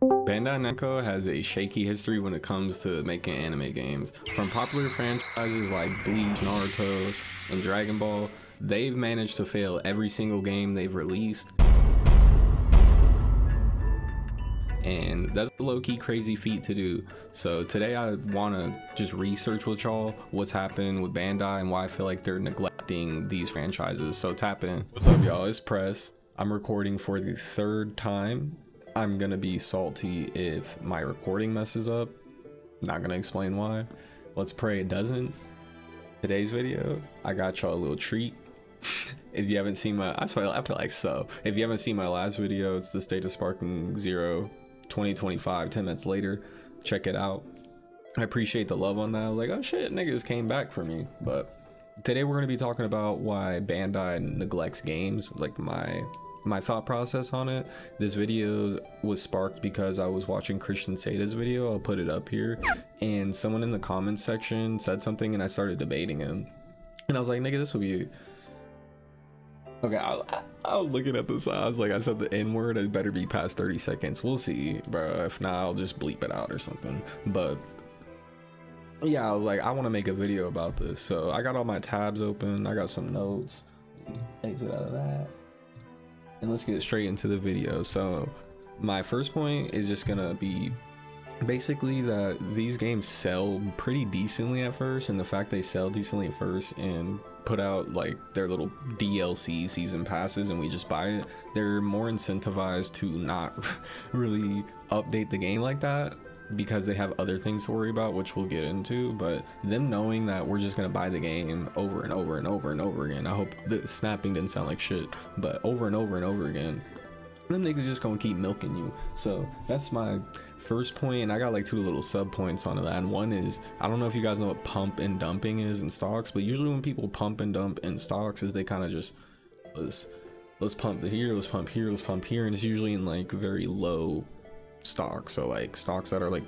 Bandai Namco has a shaky history when it comes to making anime games. From popular franchises like Bleach, Naruto, and Dragon Ball, they've managed to fail every single game they've released. And that's a low-key crazy feat to do. So today I want to just research with y'all what's happened with Bandai and why I feel like they're neglecting these franchises. So tap in. What's up, y'all? It's Press. I'm recording for the third time. I'm gonna be salty if my recording messes up. Not gonna explain why. Let's pray it doesn't. Today's video, I got y'all a little treat. If you haven't seen my, I feel like so. If you haven't seen my last video, it's the state of Sparking Zero 2025, 10 minutes later. Check it out. I appreciate the love on that. I was like, oh shit, niggas came back for me. But today we're gonna be talking about why Bandai neglects games, like my thought process on it. This video was sparked because I was watching Christian Sata's video. I'll put it up here, and someone in the comments section said something and I started debating him, and I was like, nigga, this will be okay. I was looking at the size, like I said the n-word, it better be past 30 seconds. We'll see, bro. If not, I'll just bleep it out or something. But yeah, I was like, I want to make a video about this, so I got all my tabs open. I got some notes. Exit out of that. And let's get straight into the video. So my first point is just gonna be basically that these games sell pretty decently at first, and the fact they sell decently at first and put out like their little DLC season passes and we just buy it, they're more incentivized to not really update the game like that because they have other things to worry about, which we'll get into. But them knowing that we're just gonna buy the game over and over and over and over again, I hope the snapping didn't sound like shit, but over and over and over again, them niggas just gonna keep milking you. So that's my first point, and I got like two little sub points onto that. And one is, I don't know if you guys know what pump and dumping is in stocks, but usually when people pump and dump in stocks is they kind of just let's pump here, let's pump here, let's pump here, and it's usually in like very low stock, so like stocks that are like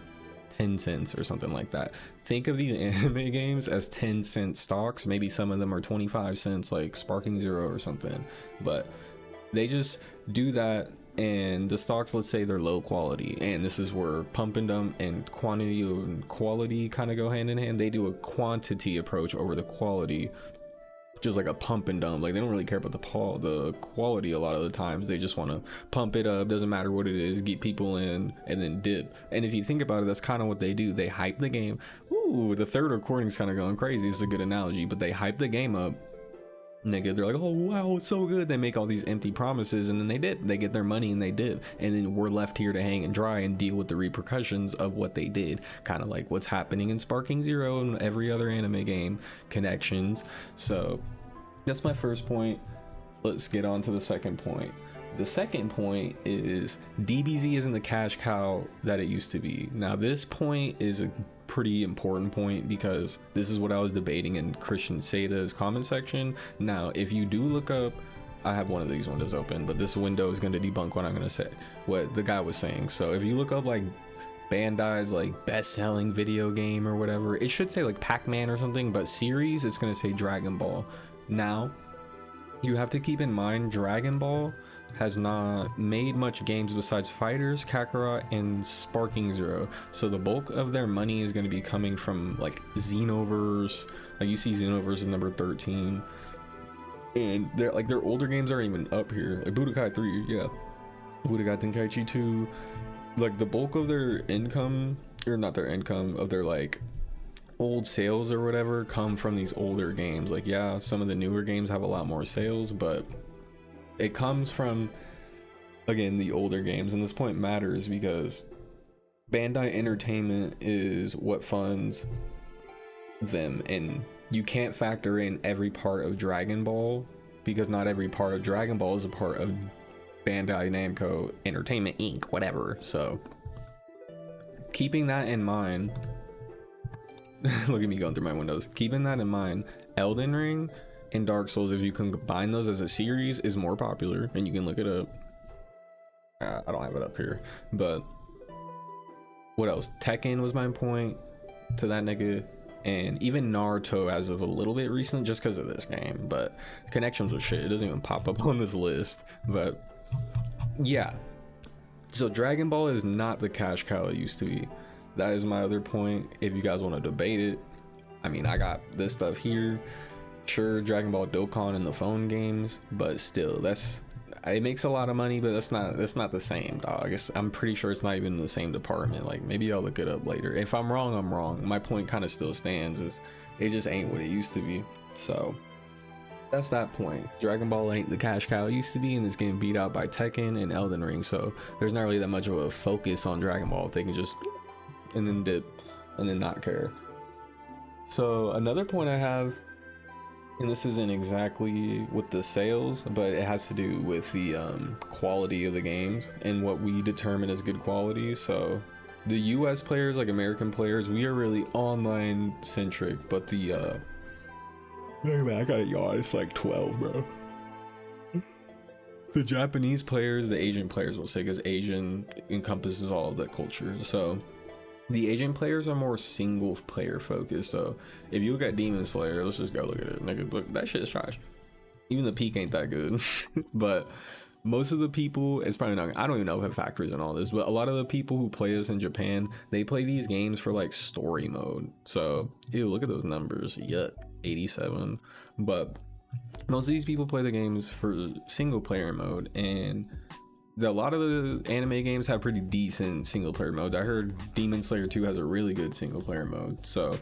10 cents or something like that. Think of these anime games as 10-cent stocks. Maybe some of them are 25 cents, like Sparking Zero or something, but they just do that. And the stocks, let's say they're low quality, and this is where pump and dump and quantity and quality kind of go hand in hand. They do a quantity approach over the quality, just like a pump and dump. Like they don't really care about the quality a lot of the times. They just want to pump it up, doesn't matter what it is, get people in, and then dip. And if you think about it, that's kind of what they do. They hype the game. Ooh, the third recording's kind of going crazy. This is a good analogy, but they hype the game up, nigga. They're like, oh wow, it's so good. They make all these empty promises, and then they dip. They get their money and they dip, and then we're left here to hang and dry and deal with the repercussions of what they did. Kind of like what's happening in Sparking Zero and every other anime game. Connections. So that's my first point. Let's get on to the second point. The second point is DBZ isn't the cash cow that it used to be. Now this point is a pretty important point because this is what I was debating in Christian Sata's comment section. Now if you do look up, I have one of these windows open, but this window is going to debunk what I'm going to say, what the guy was saying. So if you look up like Bandai's like best-selling video game or whatever, it should say like Pac-Man or something, but series, it's going to say Dragon Ball. Now you have to keep in mind Dragon Ball has not made much games besides Fighters, Kakarot, and Sparking Zero. So the bulk of their money is going to be coming from like Xenoverse. Like you see Xenoverse is number 13, and they're like their older games aren't even up here. Like Budokai 3, yeah, Budokai Tenkaichi 2. Like the bulk of their income, or not their income, of their like old sales or whatever, come from these older games. Like yeah, some of the newer games have a lot more sales, but it comes from, again, the older games. And this point matters because Bandai Entertainment is what funds them, and you can't factor in every part of Dragon Ball because not every part of Dragon Ball is a part of Bandai Namco Entertainment Inc., whatever. So keeping that in mind, look at me going through my windows. Keeping that in mind, Elden Ring and Dark Souls, if you can combine those as a series, is more popular, and you can look it up. I don't have it up here, but what else? Tekken was my point to that nigga, and even Naruto as of a little bit recent, just because of this game. But connections with shit, it doesn't even pop up on this list. But yeah, So Dragon Ball is not the cash cow it used to be. That is my other point. If you guys want to debate it, I mean, I got this stuff here. Sure, Dragon Ball Dokkan in the phone games, but still, it makes a lot of money, but that's not the same, dog. I'm pretty sure it's not even in the same department. Like, maybe I'll look it up later. If I'm wrong, I'm wrong. My point kind of still stands, is it just ain't what it used to be. So that's that point. Dragon Ball ain't the cash cow it used to be, and it's getting beat out by Tekken and Elden Ring. So there's not really that much of a focus on Dragon Ball. If they can just and then dip and then not care. So another point I have, and this isn't exactly with the sales, but it has to do with the quality of the games and what we determine as good quality. So the US players, like American players, we are really online centric, but the hey man, I got a yawn. It's like 12, bro. The Japanese players, the Asian players, will say, because Asian encompasses all of that culture. So the Asian players are more single player focused. So if you look at Demon Slayer, let's just go look at it. Nigga, look, that shit is trash. Even the peak ain't that good. But most of the people, it's probably not, I don't even know if it factors in all this, but a lot of the people who play this in Japan, they play these games for like story mode. So ew, look at those numbers. Yuck, 87. But most of these people play the games for single player mode, and a lot of the anime games have pretty decent single player modes. I heard Demon Slayer 2 has a really good single player mode. So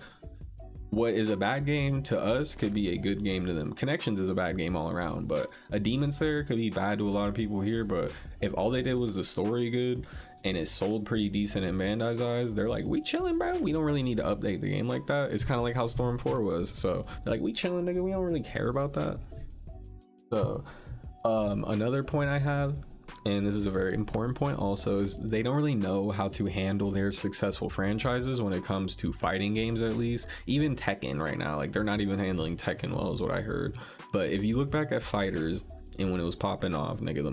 what is a bad game to us could be a good game to them. Connections is a bad game all around, but a Demon Slayer could be bad to a lot of people here. But if all they did was the story good and it sold pretty decent in Bandai's eyes, they're like, we chilling, bro. We don't really need to update the game like that. It's kind of like how Storm 4 was. So they're like, we chilling, nigga. We don't really care about that. So another point I have, and this is a very important point also, is they don't really know how to handle their successful franchises when it comes to fighting games. At least even Tekken right now, like, they're not even handling Tekken well, is what I heard. But if you look back at Fighters, and when it was popping off, nigga,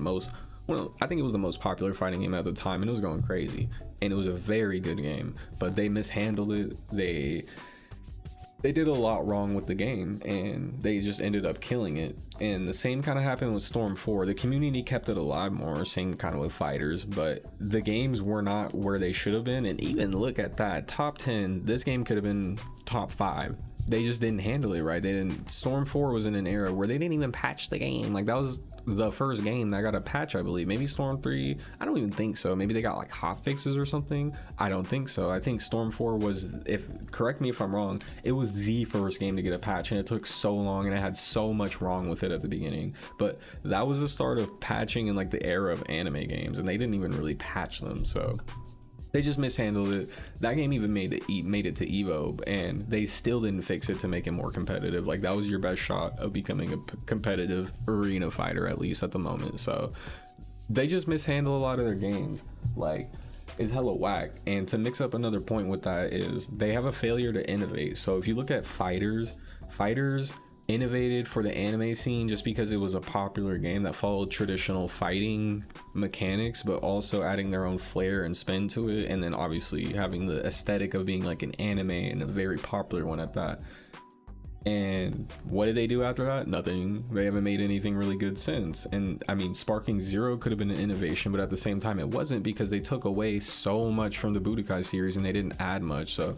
I think it was the most popular fighting game at the time, and it was going crazy, and it was a very good game, but they mishandled it. They did a lot wrong with the game, and they just ended up killing it. And the same kind of happened with Storm 4. The community kept it alive more, same kind of with Fighters, but the games were not where they should have been. And even look at that, top 10, this game could have been top 5. They just didn't handle it right. Storm 4 was in an era where they didn't even patch the game. Like, that was the first game that got a patch, I believe. Maybe Storm 3, I don't even think so. Maybe they got like hot fixes or something. I don't think so. I think Storm 4 was, correct me if I'm wrong, it was the first game to get a patch, and it took so long, and it had so much wrong with it at the beginning. But that was the start of patching in like the era of anime games, and they didn't even really patch them. So they just mishandled it. That game even made it to Evo, and they still didn't fix it to make it more competitive. Like, that was your best shot of becoming a competitive arena fighter, at least at the moment. So they just mishandle a lot of their games. Like, it's hella whack. And to mix up another point with that is they have a failure to innovate. So if you look at Fighters innovated for the anime scene just because it was a popular game that followed traditional fighting mechanics, but also adding their own flair and spin to it, and then obviously having the aesthetic of being like an anime, and a very popular one at that. And what did they do after that? Nothing. They haven't made anything really good since. And I mean, Sparking Zero could have been an innovation, but at the same time it wasn't, because they took away so much from the Budokai series and they didn't add much. So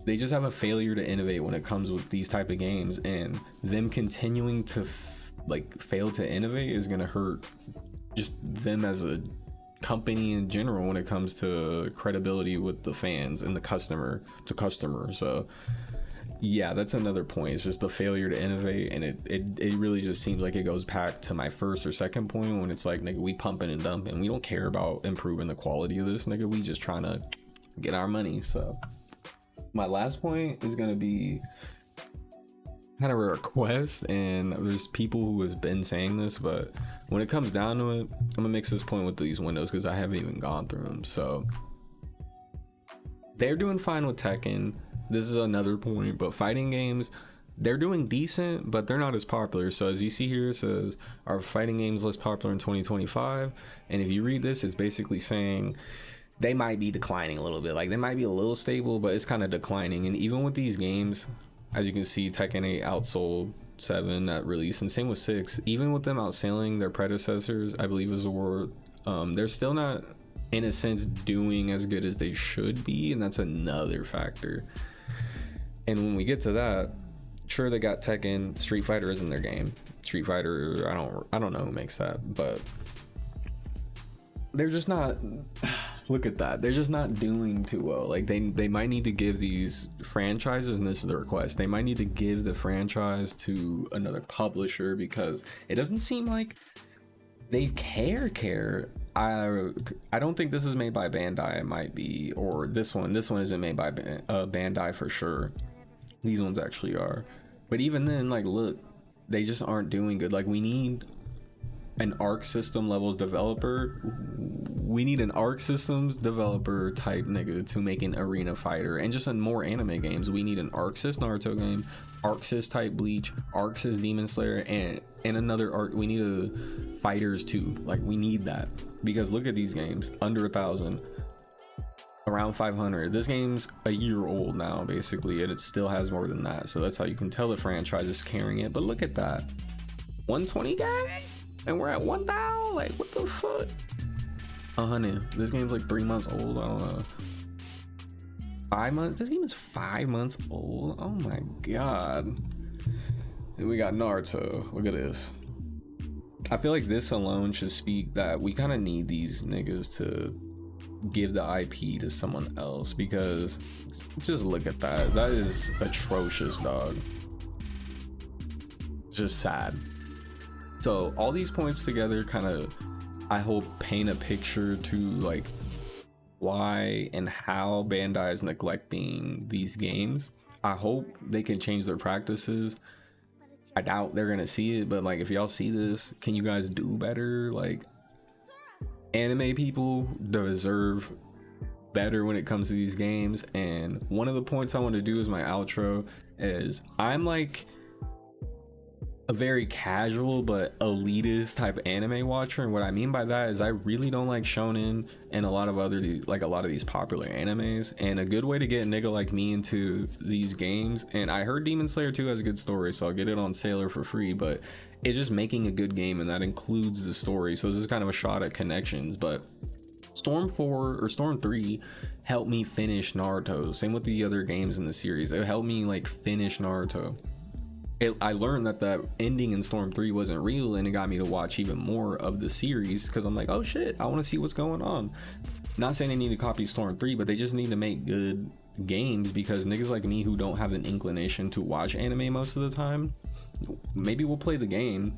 they just have a failure to innovate when it comes with these type of games, and them continuing to fail to innovate is going to hurt just them as a company in general when it comes to credibility with the fans and the customer. So yeah, that's another point. It's just the failure to innovate, and it really just seems like it goes back to my first or second point when it's like, nigga, we pumping and dumping, we don't care about improving the quality of this, nigga, we just trying to get our money. So my last point is going to be kind of a request, and there's people who has been saying this, but when it comes down to it, I'm gonna mix this point with these windows because I haven't even gone through them. So they're doing fine with Tekken. This is another point, but fighting games, they're doing decent, but they're not as popular. So as you see here, it says, are fighting games less popular in 2025? And if you read this, it's basically saying they might be declining a little bit. Like, they might be a little stable, but it's kind of declining. And even with these games, as you can see, Tekken 8 outsold 7 at release, and same with 6. Even with them outselling their predecessors, I believe is the word, they're still not in a sense doing as good as they should be, and that's another factor. And when we get to that, sure, they got Tekken. Street Fighter isn't their game. Street Fighter, I don't know who makes that, but they're just not. Look at that, they're just not doing too well. Like they might need to give these franchises, and this is the request, they might need to give the franchise to another publisher, because it doesn't seem like they care. I don't think this is made by Bandai. It might be, or this one isn't made by Bandai for sure. These ones actually are, but even then, like, look, they just aren't doing good. Like, we need an Arc System levels developer. We need an Arc Systems developer type nigga to make an arena fighter, and just in more anime games. We need an Arc Sys Naruto game, Arc Sys type Bleach, Arc Sys Demon Slayer, and another Arc. We need a Fighters too. Like, we need that, because look at these games, under 1,000, around 500. This game's a year old now basically, and it still has more than that. So that's how you can tell the franchise is carrying it. But look at that, 120 guy, and we're at 1,000. Like, what the fuck? Honey, this game's like 3 months old. I don't know, 5 months. This game is 5 months old. Oh my god. And we got Naruto. Look at this. I feel like this alone should speak that we kind of need these niggas to give the IP to someone else, because just look at that. That is atrocious, dog. Just sad. So all these points together kind of, I hope, paint a picture to like why and how Bandai is neglecting these games. I hope they can change their practices. I doubt they're gonna see it, but like, if y'all see this, can you guys do better? Like, anime people deserve better when it comes to these games. And one of the points I want to do as my outro is, I'm like a very casual but elitist type anime watcher, and what I mean by that is I really don't like shonen and a lot of these popular animes. And a good way to get a nigga like me into these games, and I heard Demon Slayer 2 has a good story, so I'll get it on sale or for free, but it's just making a good game, and that includes the story. So this is kind of a shot at connections. But Storm 4 or Storm 3 helped me finish Naruto. Same with the other games in the series, it helped me like finish Naruto. I learned that ending in Storm 3 wasn't real, and it got me to watch even more of the series, because I'm like, oh shit, I want to see what's going on. Not saying they need to copy Storm 3, but they just need to make good games, because niggas like me who don't have an inclination to watch anime most of the time, maybe we'll play the game,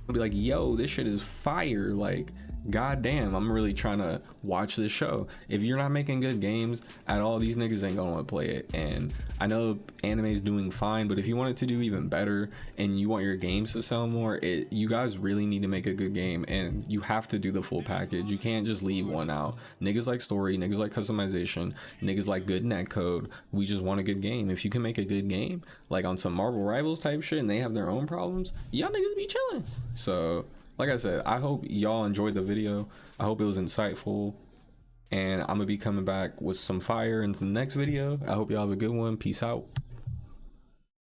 we'll be like, yo, this shit is fire, like, goddamn, I'm really trying to watch this show. If you're not making good games at all, these niggas ain't gonna want to play it. And I know anime is doing fine, but if you want it to do even better and you want your games to sell more, you guys really need to make a good game, and you have to do the full package. You can't just leave one out. Niggas like story, niggas like customization, niggas like good netcode. We just want a good game. If you can make a good game like on some Marvel Rivals type shit, and they have their own problems, y'all niggas be chilling. So like I said, I hope y'all enjoyed the video. I hope it was insightful, and I'm gonna be coming back with some fire in the next video. I hope y'all have a good one. Peace out.